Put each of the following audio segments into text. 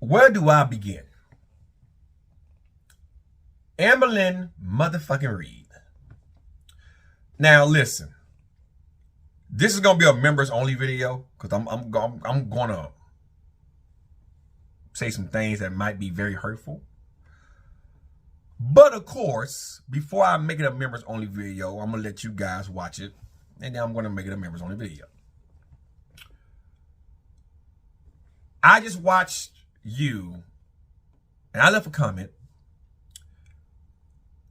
Where do I begin? Amberlynn motherfucking Reid. Now listen, this is gonna be a members only video because I'm gonna say some things that might be very hurtful. But of course, before I make it a members only video, I'm gonna let you guys watch it, and then I'm gonna make it a members only video. I just watched you, and I left a comment,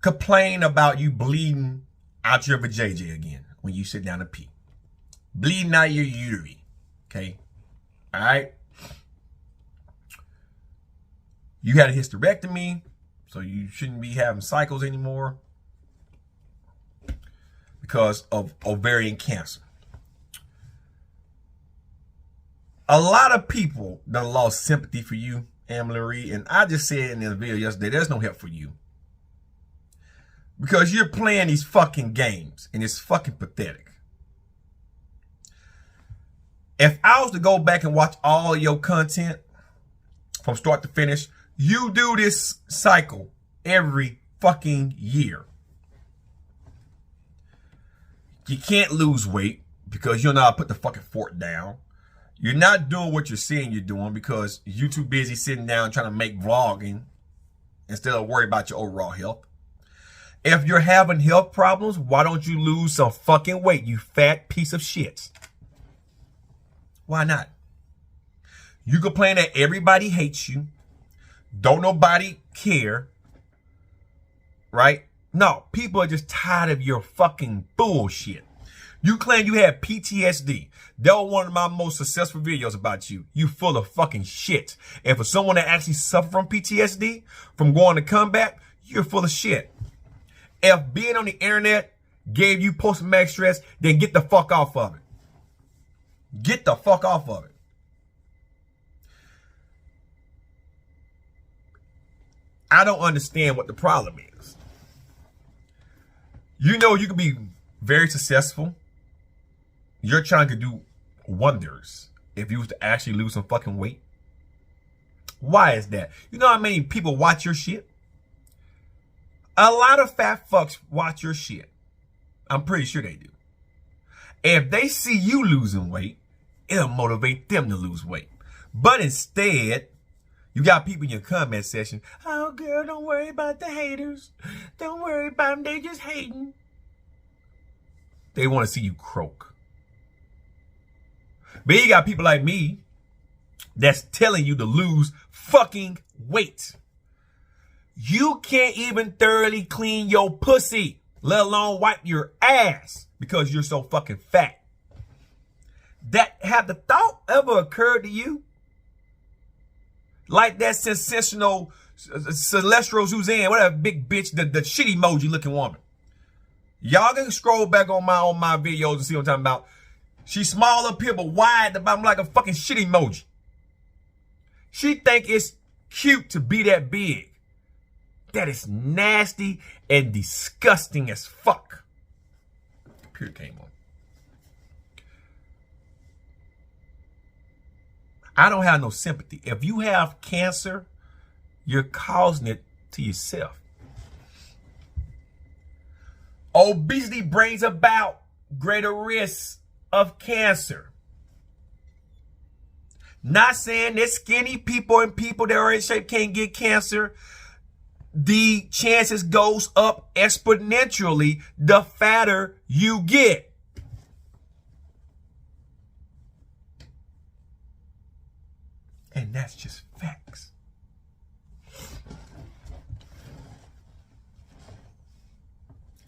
complain about you bleeding out your vajayjay again when you sit down to pee. Bleeding out your uterus. Okay? Alright? You had a hysterectomy, so you shouldn't be having cycles anymore because of ovarian cancer. A lot of people that lost sympathy for you, Amberlynn Reid, and I just said in the video yesterday, there's no help for you. Because you're playing these fucking games, and it's fucking pathetic. If I was to go back and watch all your content from start to finish, you do this cycle every fucking year. You can't lose weight because you don't know how to put the fucking fork down. You're not doing what you're saying you're doing because you're too busy sitting down trying to make vlogging instead of worry about your overall health. If you're having health problems, why don't you lose some fucking weight, you fat piece of shit? Why not? You complain that everybody hates you. Don't nobody care. Right? No, people are just tired of your fucking bullshit. You claim you had PTSD. That was one of my most successful videos about you. You full of fucking shit. And for someone that actually suffered from PTSD, from going to combat, you're full of shit. If being on the internet gave you post-traumatic stress, then get the fuck off of it. Get the fuck off of it. I don't understand what the problem is. You know you can be very successful. You're trying to do wonders if you was to actually lose some fucking weight. Why is that? You know how many people watch your shit? A lot of fat fucks watch your shit. I'm pretty sure they do. And if they see you losing weight, it'll motivate them to lose weight. But instead, you got people in your comment section, oh girl, don't worry about the haters. Don't worry about them, they just hating. They want to see you croak. But you got people like me that's telling you to lose fucking weight. You can't even thoroughly clean your pussy, let alone wipe your ass because you're so fucking fat. That have the thought ever occurred to you? Like that sensational Celestial Suzanne, whatever big bitch, the shit emoji looking woman. Y'all can scroll back on my videos and see what I'm talking about. She's small up here but wide at the bottom like a fucking shit emoji. She think it's cute to be that big. That is nasty and disgusting as fuck. Computer came on. I don't have no sympathy. If you have cancer, you're causing it to yourself. Obesity brings about greater risks of cancer. Not saying that skinny people and people that are in shape can't get cancer. The chances goes up exponentially the fatter you get. And that's just facts.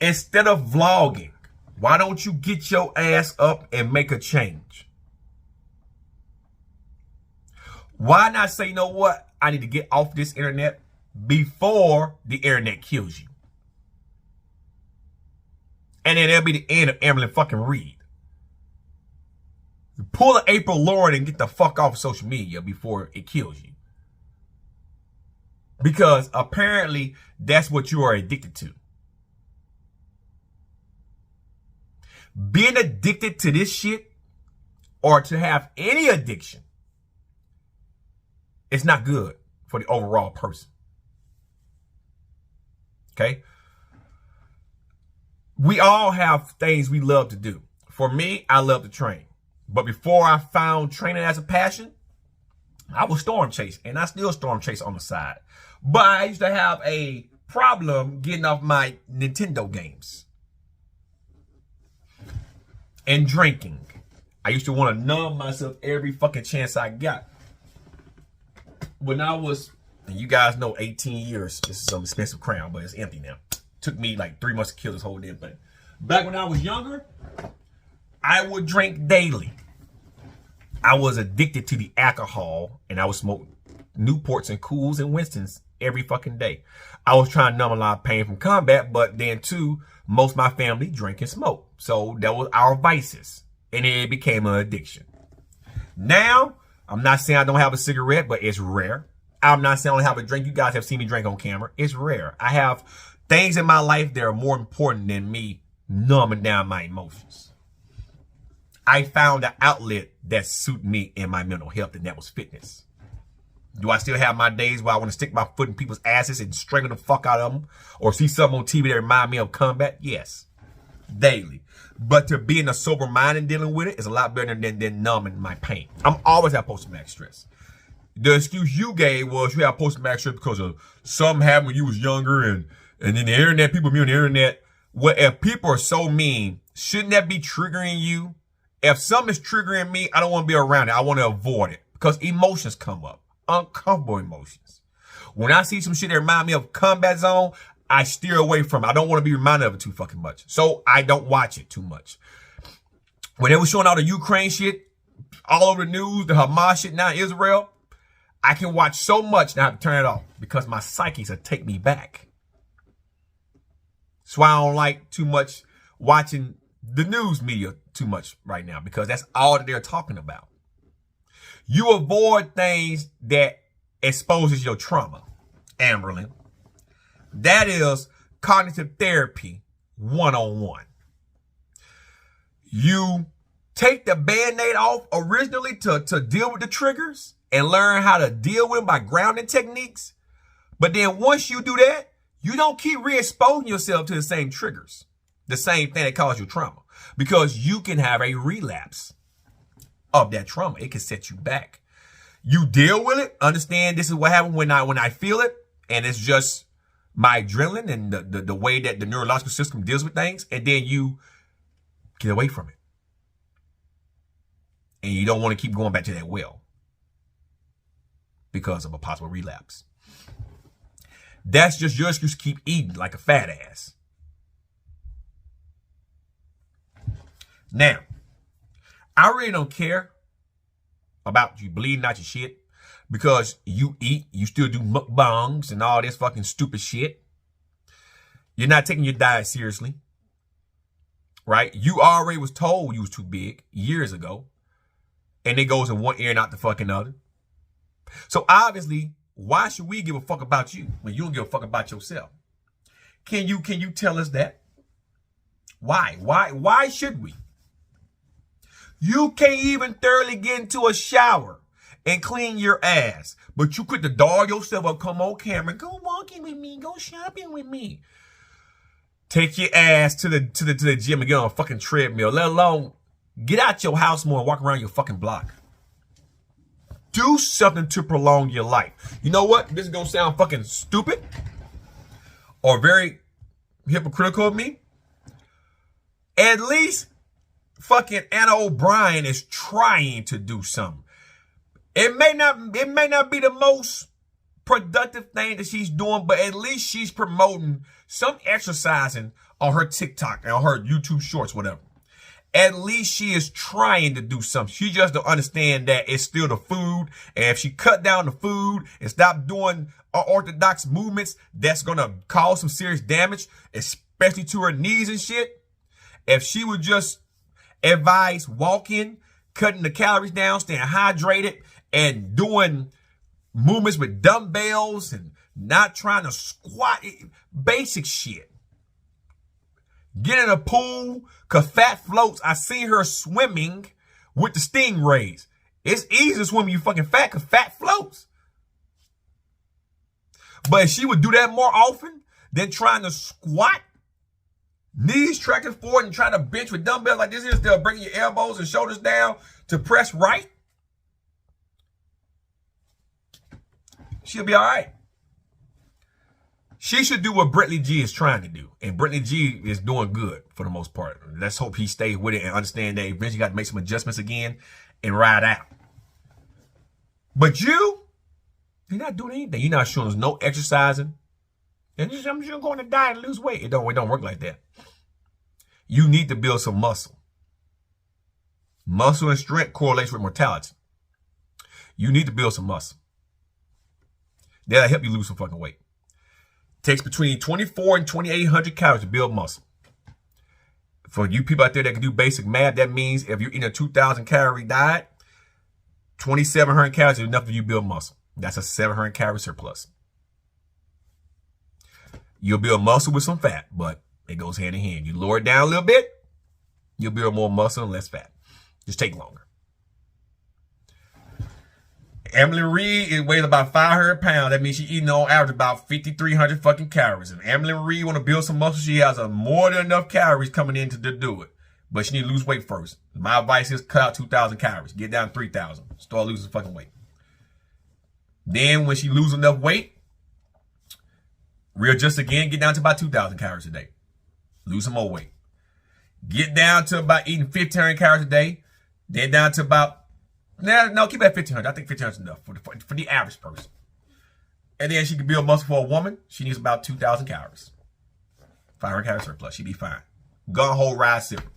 Instead of vlogging, why don't you get your ass up and make a change? Why not say, you know what? I need to get off this internet before the internet kills you. And then that'll be the end of Amberlynn fucking Reid. Pull an April Lauren and get the fuck off of social media before it kills you. Because apparently that's what you are addicted to. Being addicted to this shit or to have any addiction It's not good for the overall person. Okay? We all have things we love to do. For me, I love to train. But before I found training as a passion, I was storm chase, and I still storm chase on the side. But I used to have a problem getting off my Nintendo games and drinking. I used to want to numb myself every fucking chance I got. When I was, and you guys know 18 years, this is some expensive crown, but it's empty now. Took me like 3 months to kill this whole damn thing. Back when I was younger, I would drink daily. I was addicted to the alcohol, and I would smoke Newports and Cools and Winstons every fucking day. I was trying to numb a lot of pain from combat, but then too, most of my family drink and smoke. So that was our vices, and it became an addiction. Now, I'm not saying I don't have a cigarette, but it's rare. I'm not saying I don't have a drink. You guys have seen me drink on camera. It's rare. I have things in my life that are more important than me numbing down my emotions. I found an outlet that suited me and my mental health, and that was fitness. Do I still have my days where I want to stick my foot in people's asses and strangle the fuck out of them? Or see something on TV that remind me of combat? Yes. Daily. But to be in a sober mind and dealing with it is a lot better than numbing my pain. I'm always have post-traumatic stress. The excuse you gave was you have post-traumatic stress because of something happened when you was younger, and then the internet, people be on the internet. Well, if people are so mean, shouldn't that be triggering you? If something is triggering me, I don't want to be around it. I want to avoid it because emotions come up. Uncomfortable emotions. When I see some shit that remind me of combat zone, I steer away from it. I don't want to be reminded of it too fucking much. So I don't watch it too much. When they were showing all the Ukraine shit, all over the news, the Hamas shit now in Israel, I can watch so much and I have to turn it off because my psyches will take me back. That's why I don't like too much watching the news media too much right now, because that's all that they're talking about. You avoid things that exposes your trauma, Amberlynn. That is cognitive therapy 101. You take the Band-Aid off originally to deal with the triggers and learn how to deal with them by grounding techniques. But then once you do that, you don't keep re-exposing yourself to the same triggers, the same thing that caused you trauma, because you can have a relapse of that trauma. It can set you back. You deal with it, understand this is what happened when I feel it, and it's just my adrenaline and the way that the neurological system deals with things, and then you get away from it. And you don't want to keep going back to that well because of a possible relapse. That's just your excuse to keep eating like a fat ass. Now, I really don't care about you bleeding out your shit because you eat, you still do mukbangs and all this fucking stupid shit. You're not taking your diet seriously, right? You already was told you was too big years ago, and it goes in one ear and out the fucking other. So obviously, why should we give a fuck about you when you don't give a fuck about yourself? Can you tell us that? Why should we? You can't even thoroughly get into a shower and clean your ass, but you quit to dog yourself up, come on camera, go walking with me, go shopping with me. Take your ass to the gym and get on a fucking treadmill, let alone get out your house more and walk around your fucking block. Do something to prolong your life. You know what? This is gonna sound fucking stupid or very hypocritical of me. At least fucking Anna O'Brien is trying to do something. It may not be the most productive thing that she's doing, but at least she's promoting some exercising on her TikTok and on her YouTube shorts, whatever. At least she is trying to do something. She just don't understand that it's still the food. And if she cut down the food and stop doing unorthodox movements, that's going to cause some serious damage, especially to her knees and shit. If she would just advise walking, cutting the calories down, staying hydrated, and doing movements with dumbbells and not trying to squat, basic shit. Get in a pool, cause fat floats. I seen her swimming with the stingrays. It's easy to swim when you fucking fat, cause fat floats. But if she would do that more often than trying to squat, knees tracking forward and trying to bench with dumbbells like this instead of bringing your elbows and shoulders down to press right, she'll be all right. She should do what Brittany G is trying to do. And Brittany G is doing good for the most part. Let's hope he stays with it and understand that eventually got to make some adjustments again and ride out. But you're not doing anything. You're not showing us no exercising. And I'm just going to diet and lose weight. It don't work like that. You need to build some muscle. Muscle and strength correlates with mortality. You need to build some muscle. That'll help you lose some fucking weight. Takes between 24 and 2,800 calories to build muscle. For you people out there that can do basic math, that means if you're eating a 2,000 calorie diet, 2,700 calories is enough for you to build muscle. That's a 700 calorie surplus. You'll build muscle with some fat, but it goes hand in hand. You lower it down a little bit, you'll build more muscle and less fat. Just take longer. Amberlynn Reid weighs about 500 pounds. That means she's eating on average about 5,300 fucking calories. If Amberlynn Reid want to build some muscle, she has more than enough calories coming in to do it. But she need to lose weight first. My advice is cut out 2,000 calories. Get down to 3,000. Start losing fucking weight. Then when she loses enough weight, readjust again, get down to about 2,000 calories a day. Lose some more weight. Get down to about eating 1,500 calories a day. Then down to about, no, keep it at 1,500. I think 1,500 is enough for the average person. And then she can build muscle for a woman. She needs about 2,000 calories. 500 calories surplus. She'd be fine. Gun hole ride simple.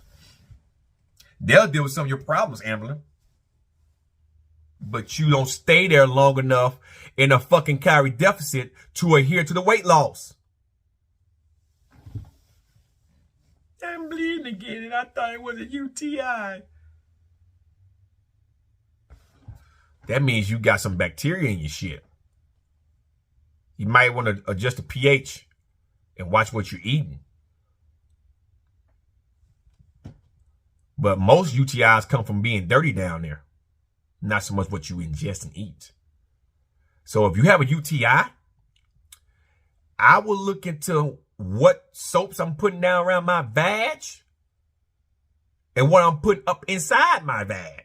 They'll deal with some of your problems, Amberlynn. But you don't stay there long enough in a fucking calorie deficit to adhere to the weight loss. I'm bleeding again and I thought it was a UTI. That means you got some bacteria in your shit. You might want to adjust the pH and watch what you're eating. But most UTIs come from being dirty down there. Not so much what you ingest and eat. So if you have a UTI, I will look into what soaps I'm putting down around my vag and what I'm putting up inside my vag.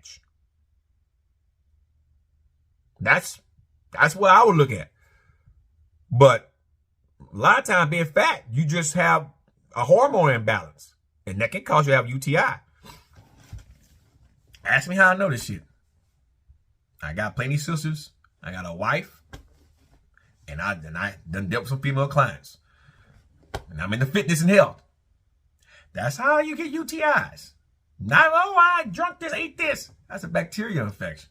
That's what I would look at. But a lot of times being fat, you just have a hormone imbalance. And that can cause you to have UTI. Ask me how I know this shit. I got plenty of sisters. I got a wife. And I done dealt with some female clients. And I'm into fitness and health. That's how you get UTIs. Not, oh, I drunk this, ate this. That's a bacterial infection.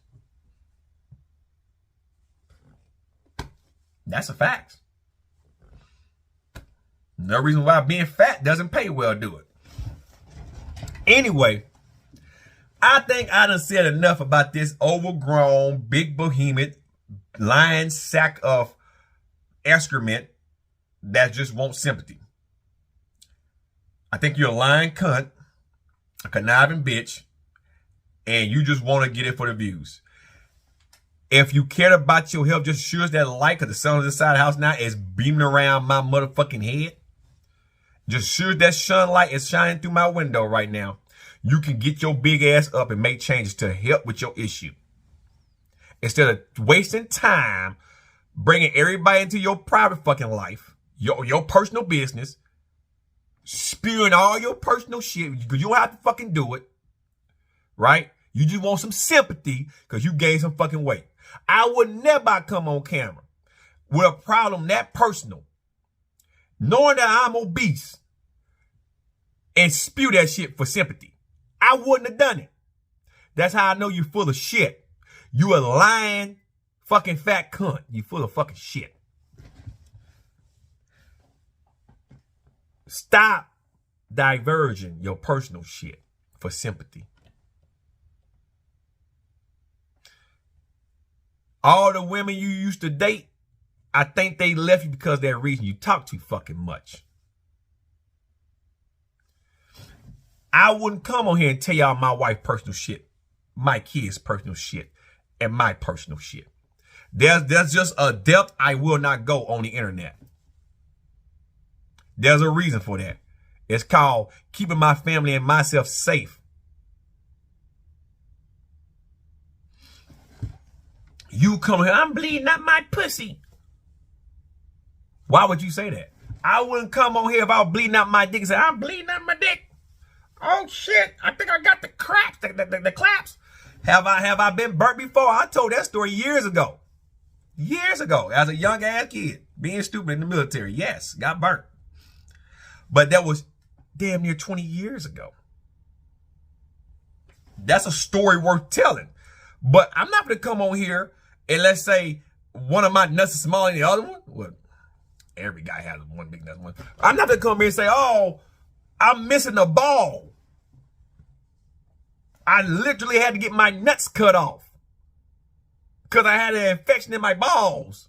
That's a fact. No reason why being fat doesn't pay well, do it. Anyway, I think I done said enough about this overgrown, big behemoth, lying sack of excrement that just wants sympathy. I think you're a lying cunt, a conniving bitch, and you just want to get it for the views. If you cared about your health, just sure as that light, because the sun on this side of the house now is beaming around my motherfucking head. Just sure as that sunlight is shining through my window right now. You can get your big ass up and make changes to help with your issue. Instead of wasting time bringing everybody into your private fucking life, your personal business, spewing all your personal shit, because you don't have to fucking do it, right? You just want some sympathy because you gained some fucking weight. I would never come on camera with a problem that personal, knowing that I'm obese, and spew that shit for sympathy. I wouldn't have done it. That's how I know you're full of shit. You a lying fucking fat cunt. You full of fucking shit. Stop diverging your personal shit for sympathy. All the women you used to date, I think they left you because of that reason. You talk too fucking much. I wouldn't come on here and tell y'all my wife's personal shit, my kids' personal shit, and my personal shit. There's just a depth I will not go on the internet. There's a reason for that. It's called keeping my family and myself safe. You come here, I'm bleeding out my pussy. Why would you say that? I wouldn't come on here if I was bleeding out my dick and say, I'm bleeding out my dick. Oh shit, I think I got the craps, the claps. Have I been burnt before? I told that story years ago. Years ago, as a young ass kid, being stupid in the military. Yes, got burnt. But that was damn near 20 years ago. That's a story worth telling. But I'm not going to come on here and let's say one of my nuts is smaller than the other one. Well, every guy has one big nut. I'm not going to come here and say, oh, I'm missing a ball. I literally had to get my nuts cut off because I had an infection in my balls.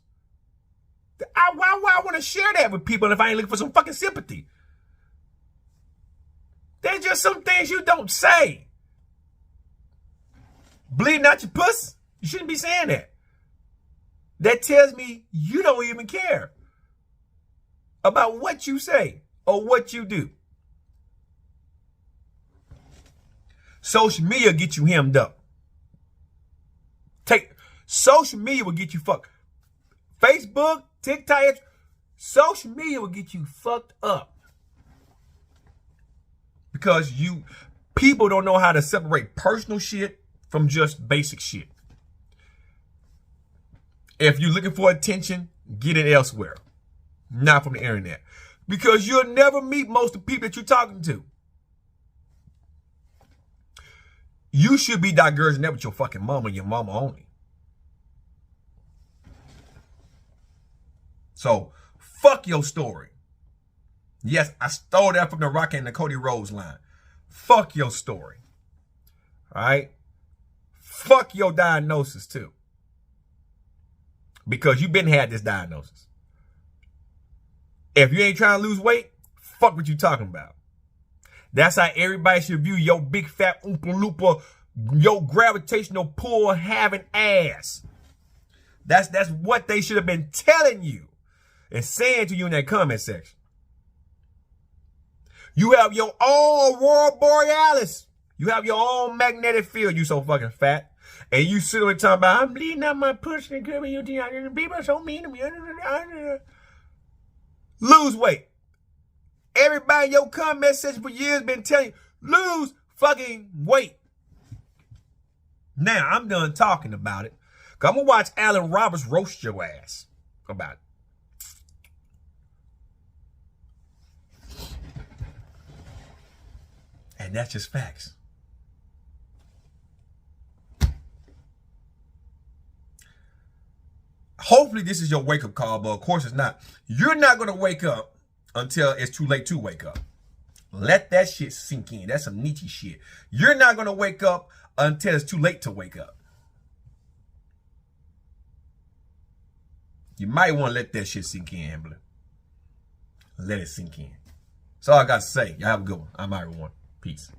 Why I want to share that with people if I ain't looking for some fucking sympathy? There's just some things you don't say. Bleeding out your puss? You shouldn't be saying that. That tells me you don't even care about what you say or what you do. Social media get you hemmed up. Social media will get you fucked. Facebook, TikTok, social media will get you fucked up. Because people don't know how to separate personal shit from just basic shit. If you're looking for attention, get it elsewhere. Not from the internet. Because you'll never meet most of the people that you're talking to. You should be diverging that with your fucking mama and your mama only. So, fuck your story. Yes, I stole that from the Rock and the Cody Rhodes line. Fuck your story. All right? Fuck your diagnosis, too. Because you been had this diagnosis. If you ain't trying to lose weight, fuck what you talking about. That's how everybody should view your big fat oompa loompa, your gravitational pull having ass. That's what they should have been telling you and saying to you in that comment section. You have your own Aurora Borealis. You have your own magnetic field. You so fucking fat. And you sit there talking about, I'm bleeding out my pussy and giving you the people are so mean to me. Lose weight. Everybody in your comment section for years been telling you, lose fucking weight. Now, I'm done talking about it. Because I'm going to watch Alan Roberts roast your ass about it. And that's just facts. Hopefully this is your wake-up call, but of course it's not. You're not going to wake up until it's too late to wake up. Let that shit sink in. That's some Nietzsche shit. You're not going to wake up until it's too late to wake up. You might want to let that shit sink in, Amberlynn. Let it sink in. That's all I got to say. Y'all have a good one. I'm everyone. Peace.